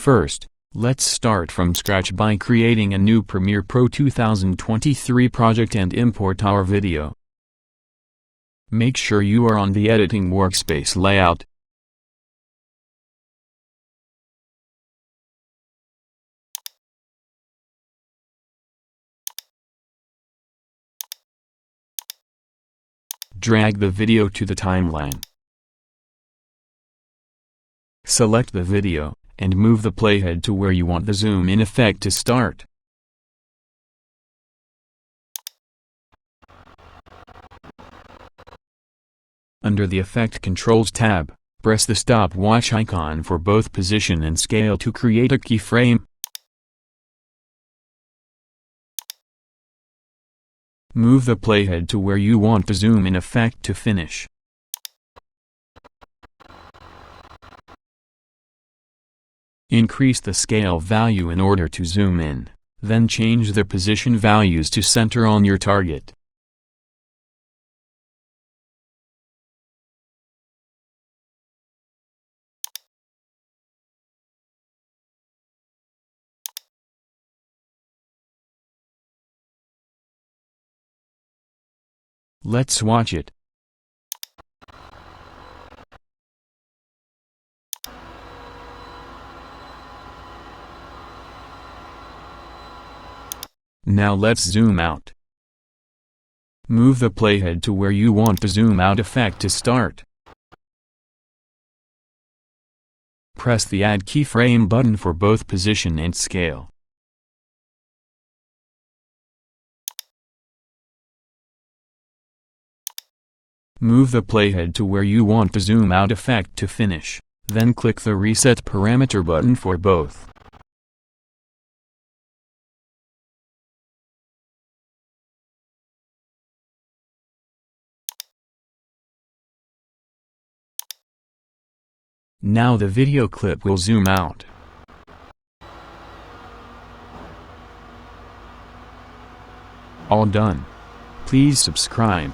First, let's start from scratch by creating a new Premiere Pro 2023 project and import our video. Make sure you are on the editing workspace layout. Drag the video to the timeline. Select the video, and move the playhead to where you want the zoom in effect to start. Under the Effect Controls tab, press the stopwatch icon for both position and scale to create a keyframe. Move the playhead to where you want the zoom in effect to finish. Increase the scale value in order to zoom in, then change the position values to center on your target. Let's watch it. Now let's zoom out. Move the playhead to where you want the zoom out effect to start. Press the Add Keyframe button for both position and scale. Move the playhead to where you want the zoom out effect to finish, then click the Reset Parameter button for both. Now the video clip will zoom out. All done. Please subscribe.